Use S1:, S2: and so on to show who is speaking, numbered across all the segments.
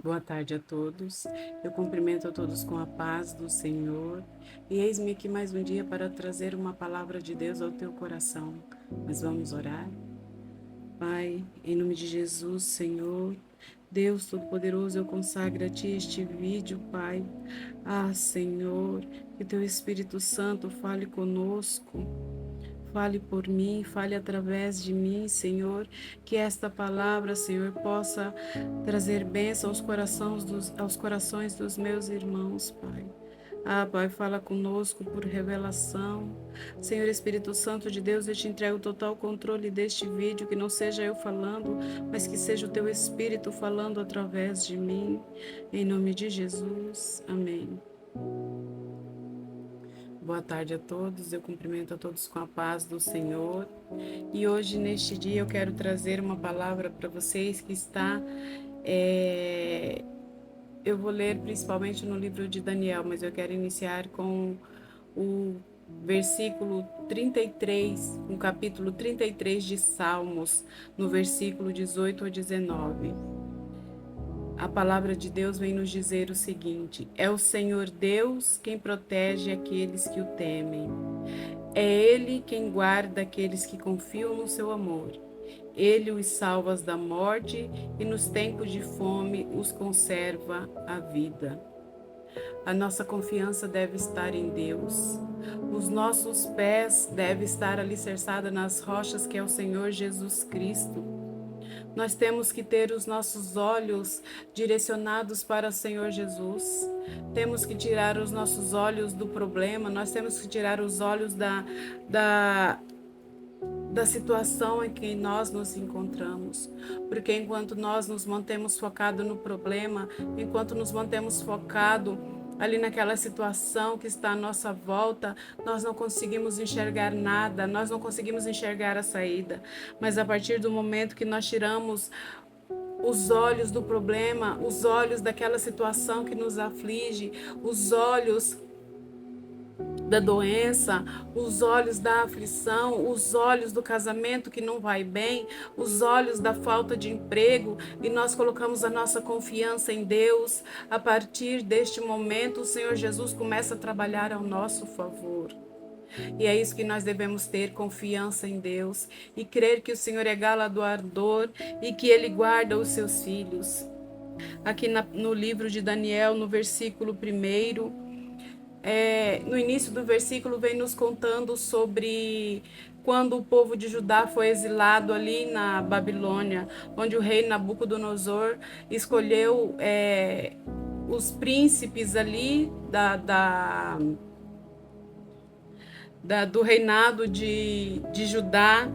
S1: Boa tarde a todos. Eu cumprimento a todos com a paz do Senhor. E eis-me aqui mais um dia para trazer uma palavra de Deus ao teu coração. Mas vamos orar? Pai, em nome de Jesus, Senhor, Deus Todo-Poderoso, eu consagro a Ti este vídeo, Pai. Senhor, que Teu Espírito Santo fale conosco. Fale por mim, fale através de mim, Senhor, que esta palavra, Senhor, possa trazer bênção aos corações dos meus irmãos, Pai. Pai, fala conosco por revelação. Senhor Espírito Santo de Deus, eu te entrego o total controle deste vídeo, que não seja eu falando, mas que seja o teu Espírito falando através de mim. Em nome de Jesus. Amém. Boa tarde a todos, eu cumprimento a todos com a paz do Senhor. E hoje, neste dia, eu quero trazer uma palavra para vocês que está. Eu vou ler principalmente no livro de Daniel, mas eu quero iniciar com o versículo 33, o capítulo 33 de Salmos, no versículo 18 a 19. A palavra de Deus vem nos dizer o seguinte: é o Senhor Deus quem protege aqueles que o temem. É Ele quem guarda aqueles que confiam no seu amor. Ele os salva da morte e nos tempos de fome os conserva a vida. A nossa confiança deve estar em Deus. Os nossos pés devem estar alicerçados nas rochas que é o Senhor Jesus Cristo. Nós temos que ter os nossos olhos direcionados para o Senhor Jesus. Temos que tirar os nossos olhos do problema, nós temos que tirar os olhos da situação em que nós nos encontramos. Porque enquanto nós nos mantemos focados no problema, enquanto nos mantemos focados ali naquela situação que está à nossa volta, nós não conseguimos enxergar nada, nós não conseguimos enxergar a saída. Mas a partir do momento que nós tiramos os olhos do problema, os olhos daquela situação que nos aflige, os olhos da doença, os olhos da aflição, os olhos do casamento que não vai bem, os olhos da falta de emprego, e nós colocamos a nossa confiança em Deus. A partir deste momento, o Senhor Jesus começa a trabalhar ao nosso favor. E é isso que nós devemos ter, confiança em Deus e crer que o Senhor é galardoador e que Ele guarda os seus filhos. Aqui no livro de Daniel, no versículo 1, no início do versículo vem nos contando sobre quando o povo de Judá foi exilado ali na Babilônia, onde o rei Nabucodonosor escolheu os príncipes ali do reinado de Judá.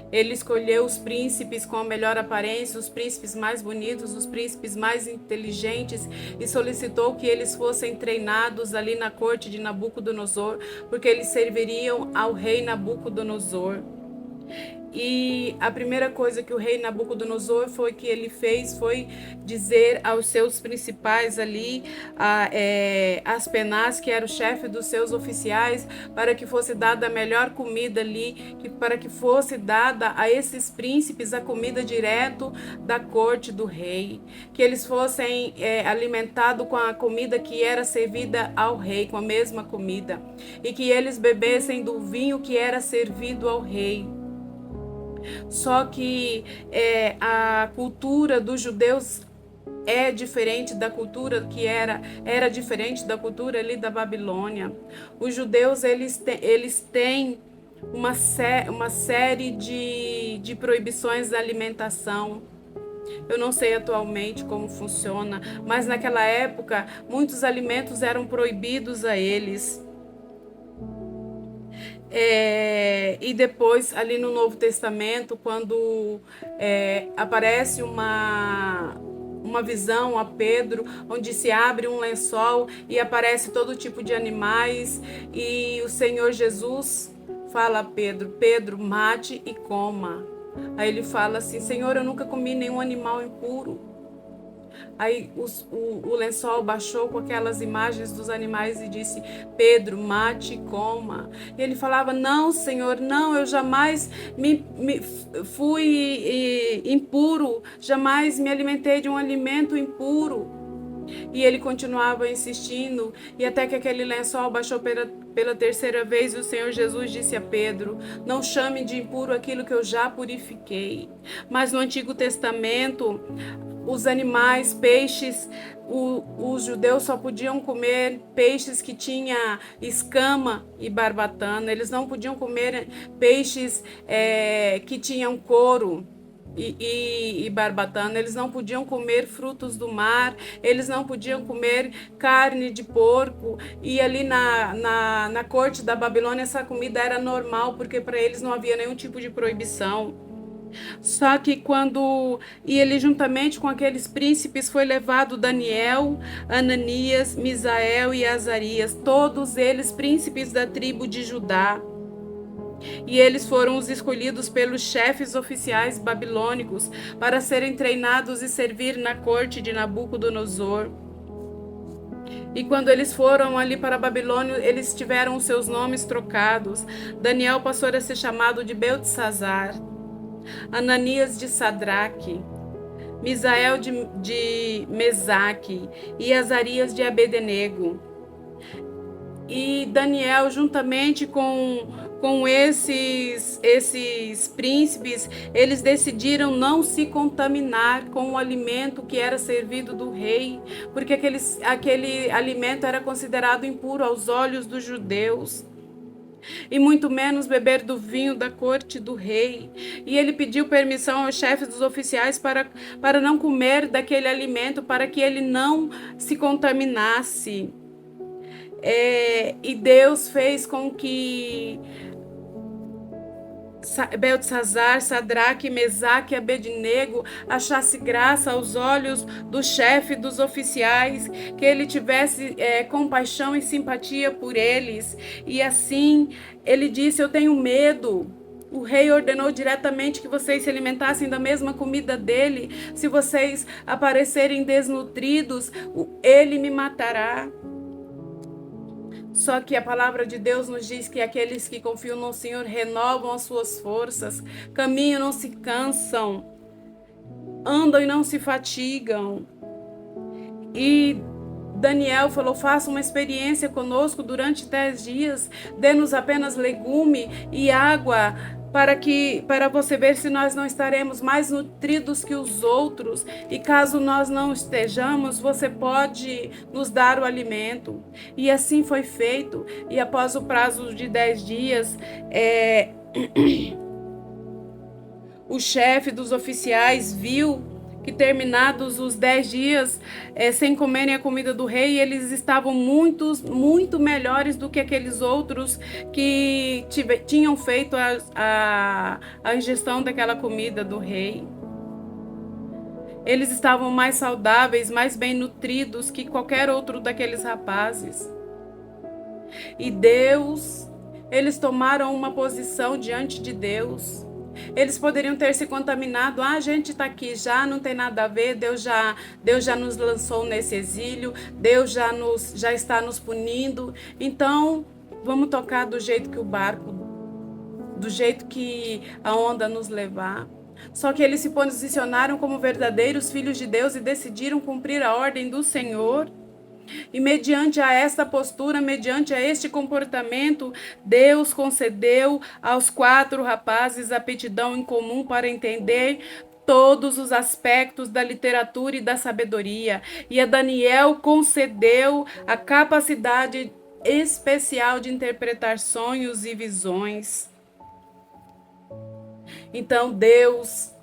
S1: Ele escolheu os príncipes com a melhor aparência, os príncipes mais bonitos, os príncipes mais inteligentes, e solicitou que eles fossem treinados ali na corte de Nabucodonosor, porque eles serviriam ao rei Nabucodonosor. E a primeira coisa que o rei Nabucodonosor foi dizer aos seus principais ali, Aspenaz, que era o chefe dos seus oficiais, para que fosse dada a melhor comida ali, para que fosse dada a esses príncipes a comida direto da corte do rei, que eles fossem alimentados com a comida que era servida ao rei, com a mesma comida, e que eles bebessem do vinho que era servido ao rei. Só que a cultura dos judeus é diferente da cultura que era diferente da cultura ali da Babilônia. Os judeus eles têm uma série de proibições da alimentação. Eu não sei atualmente como funciona, mas naquela época muitos alimentos eram proibidos a eles. E depois, ali no Novo Testamento, quando aparece uma visão a Pedro, onde se abre um lençol e aparece todo tipo de animais, e o Senhor Jesus fala a Pedro: Pedro, mate e coma. Aí ele fala assim: Senhor, eu nunca comi nenhum animal impuro. Aí o lençol baixou com aquelas imagens dos animais e disse: Pedro, mate e coma. E ele falava: Não, Senhor, não, eu jamais fui impuro, jamais me alimentei de um alimento impuro. E ele continuava insistindo, e até que aquele lençol baixou pela terceira vez, e o Senhor Jesus disse a Pedro: Não chame de impuro aquilo que eu já purifiquei. Mas no Antigo Testamento, os animais, peixes, os judeus só podiam comer peixes que tinham escama e barbatana. Eles não podiam comer peixes que tinham couro e barbatana. Eles não podiam comer frutos do mar. Eles não podiam comer carne de porco. E ali na corte da Babilônia essa comida era normal, porque para eles não havia nenhum tipo de proibição. Só que e ele juntamente com aqueles príncipes foi levado Daniel, Ananias, Misael e Azarias, todos eles príncipes da tribo de Judá. E eles foram os escolhidos pelos chefes oficiais babilônicos para serem treinados e servir na corte de Nabucodonosor. E quando eles foram ali para a Babilônia, eles tiveram os seus nomes trocados. Daniel passou a ser chamado de Beltesazar, Ananias de Sadraque, Misael de Mesaque e Azarias de Abednego. E Daniel, juntamente com esses príncipes, eles decidiram não se contaminar com o alimento que era servido do rei, porque aquele alimento era considerado impuro aos olhos dos judeus. E muito menos beber do vinho da corte do rei. E ele pediu permissão aos chefes dos oficiais para não comer daquele alimento, para que ele não se contaminasse. E Deus fez com que Beltesazar, Sadraque, Mesaque e Abednego achasse graça aos olhos do chefe dos oficiais, que ele tivesse compaixão e simpatia por eles. E assim ele disse: Eu tenho medo. O rei ordenou diretamente que vocês se alimentassem da mesma comida dele. Se vocês aparecerem desnutridos, ele me matará. Só que a palavra de Deus nos diz que aqueles que confiam no Senhor renovam as suas forças, caminham e não se cansam, andam e não se fatigam. E Daniel falou: faça uma experiência conosco durante 10 dias, dê-nos apenas legume e água, para você ver se nós não estaremos mais nutridos que os outros, e caso nós não estejamos, você pode nos dar o alimento. E assim foi feito. E após o prazo de 10 dias, o chefe dos oficiais viu que terminados os 10 dias sem comerem a comida do rei, eles estavam muito melhores do que aqueles outros que tinham feito a ingestão daquela comida do rei. Eles estavam mais saudáveis, mais bem nutridos que qualquer outro daqueles rapazes. E eles tomaram uma posição diante de Deus. Eles poderiam ter se contaminado. A gente está aqui já, não tem nada a ver. Deus já nos lançou nesse exílio. Deus já está nos punindo. Então, vamos tocar do jeito que do jeito que a onda nos levar. Só que eles se posicionaram como verdadeiros filhos de Deus e decidiram cumprir a ordem do Senhor. E mediante a esta postura, mediante a este comportamento, Deus concedeu aos 4 rapazes a aptidão em comum para entender todos os aspectos da literatura e da sabedoria. E a Daniel concedeu a capacidade especial de interpretar sonhos e visões. Então Deus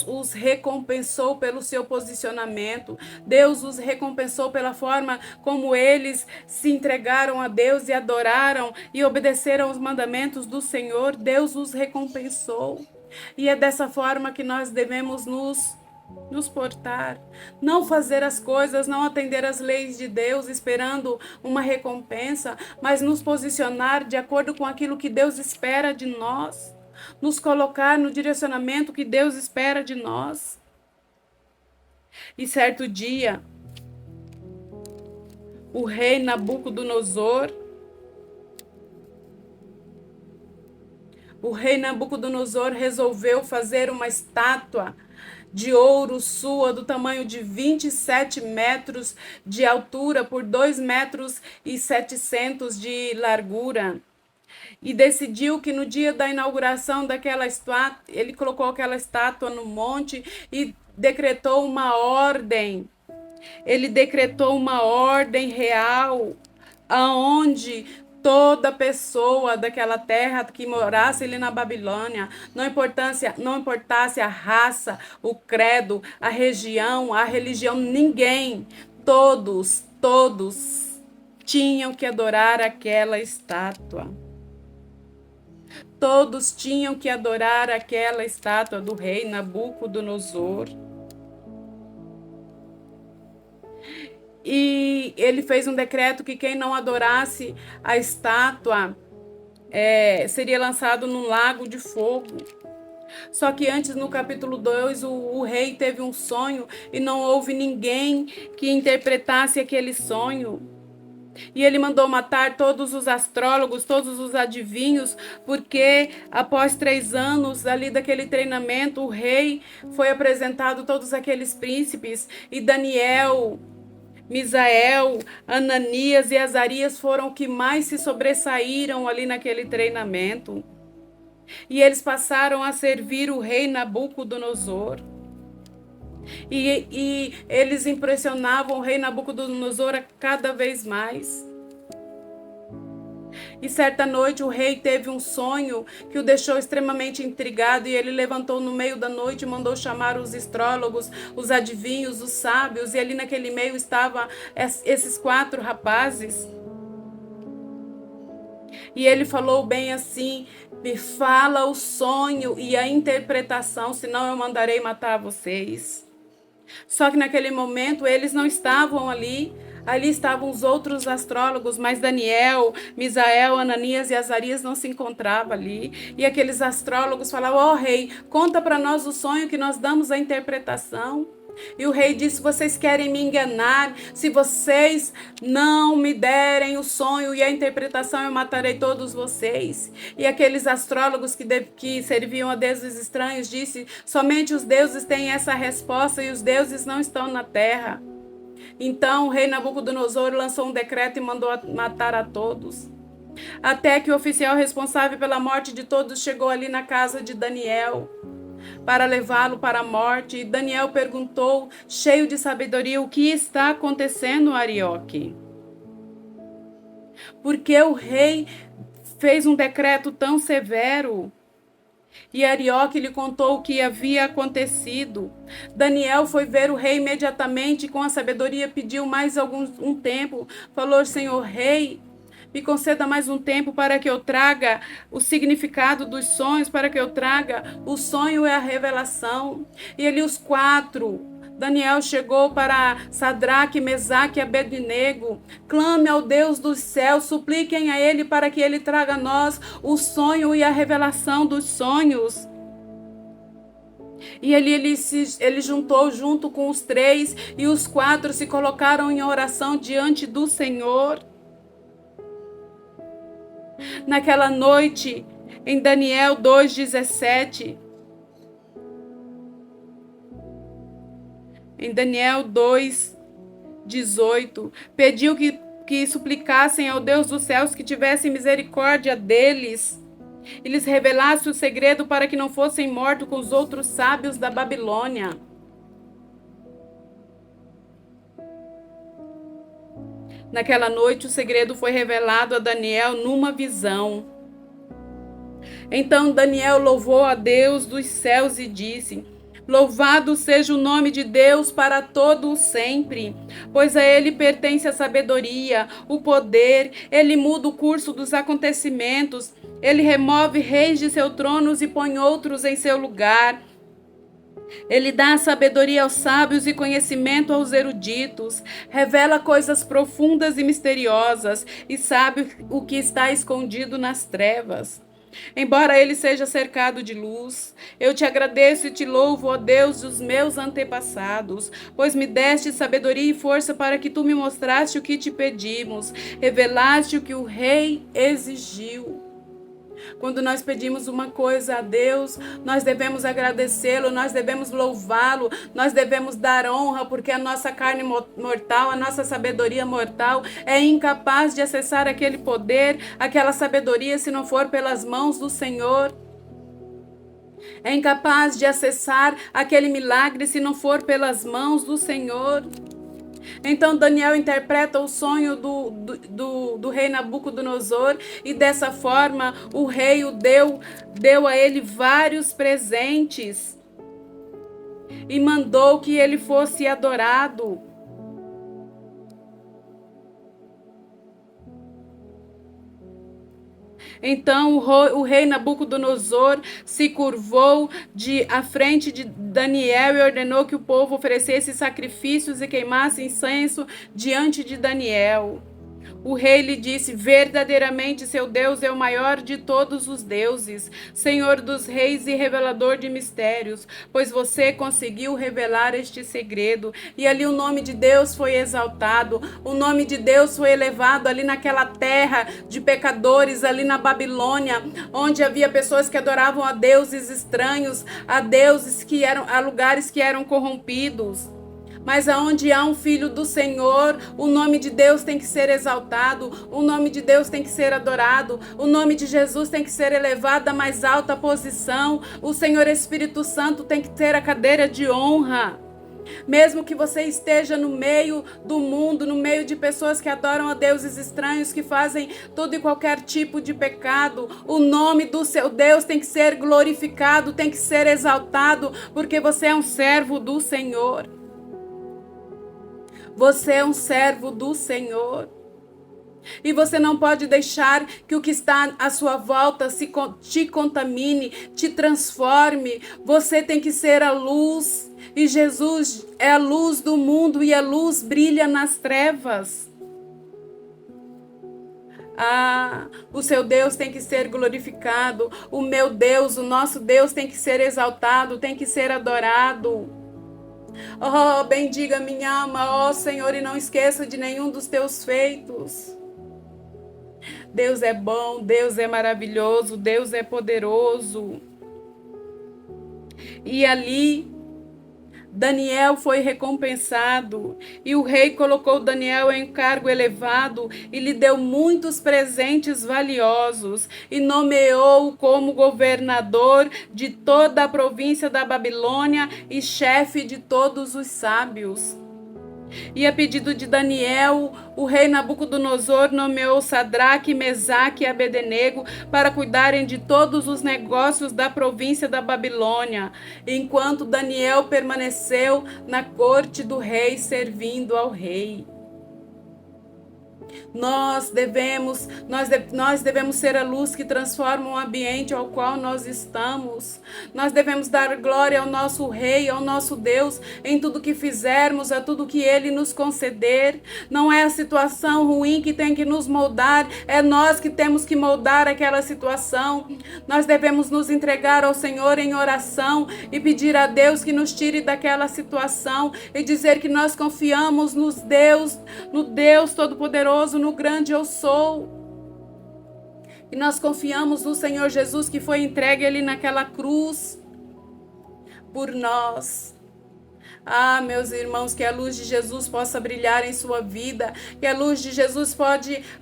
S1: os recompensou pelo seu posicionamento. Deus os recompensou pela forma como eles se entregaram a Deus e adoraram e obedeceram os mandamentos do Senhor. Deus os recompensou. E é dessa forma que nós devemos nos portar. Não fazer as coisas, não atender às leis de Deus esperando uma recompensa, mas nos posicionar de acordo com aquilo que Deus espera de nós. Nos colocar no direcionamento que Deus espera de nós. E certo dia, o rei Nabucodonosor resolveu fazer uma estátua de ouro sua do tamanho de 27 metros de altura por 2 metros e 700 de largura. E decidiu que no dia da inauguração daquela estátua, ele colocou aquela estátua no monte e decretou uma ordem. Ele decretou uma ordem real, aonde toda pessoa daquela terra que morasse ali na Babilônia, não importasse a raça, o credo, a região, a religião, ninguém, todos tinham que adorar aquela estátua. Todos tinham que adorar aquela estátua do rei Nabucodonosor. E ele fez um decreto que quem não adorasse a estátua seria lançado num lago de fogo. Só que antes, no capítulo 2, o rei teve um sonho e não houve ninguém que interpretasse aquele sonho. E ele mandou matar todos os astrólogos, todos os adivinhos, porque após 3 anos ali daquele treinamento, o rei foi apresentado todos aqueles príncipes, e Daniel, Misael, Ananias e Azarias foram os que mais se sobressaíram ali naquele treinamento. E eles passaram a servir o rei Nabucodonosor. E eles impressionavam o rei Nabucodonosor a cada vez mais. E certa noite o rei teve um sonho que o deixou extremamente intrigado, e ele levantou no meio da noite e mandou chamar os astrólogos, os adivinhos, os sábios, e ali naquele meio estavam esses 4 rapazes. E ele falou bem assim: me fala o sonho e a interpretação, senão eu mandarei matar vocês. Só que naquele momento eles não estavam ali. Ali estavam os outros astrólogos, mas Daniel, Misael, Ananias e Azarias não se encontravam ali. E aqueles astrólogos falavam: ó rei, conta para nós o sonho que nós damos a interpretação. E o rei disse: vocês querem me enganar? Se vocês não me derem o sonho e a interpretação, eu matarei todos vocês. E aqueles astrólogos que serviam a deuses estranhos disse: somente os deuses têm essa resposta, e os deuses não estão na terra. Então o rei Nabucodonosor lançou um decreto e mandou matar a todos. Até que o oficial responsável pela morte de todos chegou ali na casa de Daniel para levá-lo para a morte. E Daniel perguntou, cheio de sabedoria: o que está acontecendo, Arioque? Porque o rei fez um decreto tão severo? E Arioque lhe contou o que havia acontecido. Daniel foi ver o rei imediatamente, e com a sabedoria pediu mais um tempo. Falou: Senhor rei, me conceda mais um tempo para que eu traga o significado dos sonhos, para que eu traga o sonho e a revelação. E ali os 4, Daniel chegou para Sadraque, Mesaque e Abednego: clame ao Deus dos céus, supliquem a ele para que ele traga a nós o sonho e a revelação dos sonhos. E ele juntou junto com os 3, e os 4 se colocaram em oração diante do Senhor. Naquela noite, em Daniel 2:17, em Daniel 2:18, pediu que suplicassem ao Deus dos céus que tivesse misericórdia deles e lhes revelasse o segredo para que não fossem mortos com os outros sábios da Babilônia. Naquela noite, o segredo foi revelado a Daniel numa visão. Então Daniel louvou a Deus dos céus e disse: louvado seja o nome de Deus para todo o sempre, pois a ele pertence a sabedoria, o poder. Ele muda o curso dos acontecimentos, ele remove reis de seus tronos e põe outros em seu lugar. Ele dá sabedoria aos sábios e conhecimento aos eruditos, revela coisas profundas e misteriosas, e sabe o que está escondido nas trevas. embora ele seja cercado de luz. Eu te agradeço e te louvo, ó Deus dos meus antepassados, pois me deste sabedoria e força para que tu me mostraste o que te pedimos, revelaste o que o rei exigiu. Quando nós pedimos uma coisa a Deus, nós devemos agradecê-lo, nós devemos louvá-lo, nós devemos dar honra, porque a nossa carne mortal, a nossa sabedoria mortal é incapaz de acessar aquele poder, aquela sabedoria, se não for pelas mãos do Senhor. É incapaz de acessar aquele milagre se não for pelas mãos do Senhor. Então Daniel interpreta o sonho do rei Nabucodonosor e dessa forma o rei deu a ele vários presentes e mandou que ele fosse adorado. Então o rei Nabucodonosor se curvou à frente de Daniel e ordenou que o povo oferecesse sacrifícios e queimasse incenso diante de Daniel. O rei lhe disse: verdadeiramente seu Deus é o maior de todos os deuses, Senhor dos reis e revelador de mistérios, pois você conseguiu revelar este segredo. E ali o nome de Deus foi exaltado, o nome de Deus foi elevado ali naquela terra de pecadores, ali na Babilônia, onde havia pessoas que adoravam a deuses estranhos, a lugares que eram corrompidos. Mas aonde há um filho do Senhor, o nome de Deus tem que ser exaltado, o nome de Deus tem que ser adorado, o nome de Jesus tem que ser elevado à mais alta posição, o Senhor Espírito Santo tem que ter a cadeira de honra. Mesmo que você esteja no meio do mundo, no meio de pessoas que adoram a deuses estranhos, que fazem todo e qualquer tipo de pecado, o nome do seu Deus tem que ser glorificado, tem que ser exaltado, porque você é um servo do Senhor. Você é um servo do Senhor. E você não pode deixar que o que está à sua volta te contamine, te transforme. Você tem que ser a luz. E Jesus é a luz do mundo e a luz brilha nas trevas. O seu Deus tem que ser glorificado. O meu Deus, o nosso Deus tem que ser exaltado, tem que ser adorado. Oh, bendiga minha alma, ó Senhor, e não esqueça de nenhum dos teus feitos. Deus é bom, Deus é maravilhoso, Deus é poderoso. E ali Daniel foi recompensado e o rei colocou Daniel em cargo elevado e lhe deu muitos presentes valiosos e nomeou-o como governador de toda a província da Babilônia e chefe de todos os sábios. E a pedido de Daniel, o rei Nabucodonosor nomeou Sadraque, Mesaque e Abednego para cuidarem de todos os negócios da província da Babilônia, enquanto Daniel permaneceu na corte do rei servindo ao rei. Nós devemos ser a luz que transforma o ambiente ao qual nós estamos. Nós devemos dar glória ao nosso Rei, ao nosso Deus, em tudo que fizermos, a tudo que Ele nos conceder. Não é a situação ruim que tem que nos moldar, é nós que temos que moldar aquela situação. Nós devemos nos entregar ao Senhor em oração e pedir a Deus que nos tire daquela situação e dizer que nós confiamos no Deus Todo-Poderoso, no grande eu sou. E nós confiamos no Senhor Jesus que foi entregue ali naquela cruz por nós. Meus irmãos, que a luz de Jesus possa brilhar em sua vida, que a luz de Jesus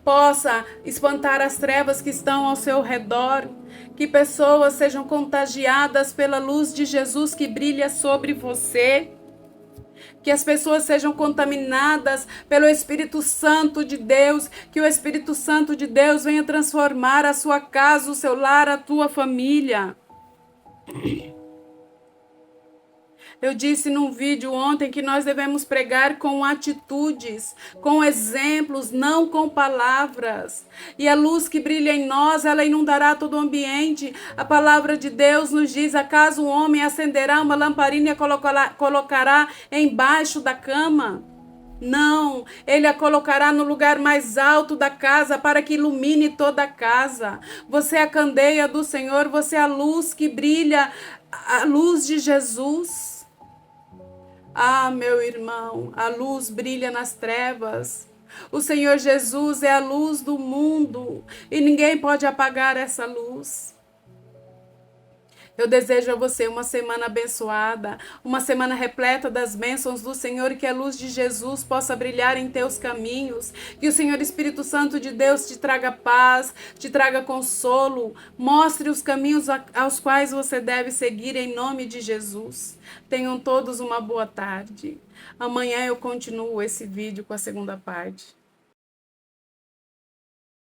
S1: possa espantar as trevas que estão ao seu redor, que pessoas sejam contagiadas pela luz de Jesus que brilha sobre você. Que as pessoas sejam contaminadas pelo Espírito Santo de Deus, que o Espírito Santo de Deus venha transformar a sua casa, o seu lar, a tua família. Eu disse num vídeo ontem que nós devemos pregar com atitudes, com exemplos, não com palavras. E a luz que brilha em nós, ela inundará todo o ambiente. A palavra de Deus nos diz: acaso o homem acenderá uma lamparina e a colocará embaixo da cama? Não, ele a colocará no lugar mais alto da casa para que ilumine toda a casa. Você é a candeia do Senhor, você é a luz que brilha, a luz de Jesus. Ah, meu irmão, a luz brilha nas trevas. O Senhor Jesus é a luz do mundo e ninguém pode apagar essa luz. Eu desejo a você uma semana abençoada, uma semana repleta das bênçãos do Senhor e que a luz de Jesus possa brilhar em teus caminhos. Que o Senhor Espírito Santo de Deus te traga paz, te traga consolo, mostre os caminhos aos quais você deve seguir em nome de Jesus. Tenham todos uma boa tarde. Amanhã eu continuo esse vídeo com a segunda parte.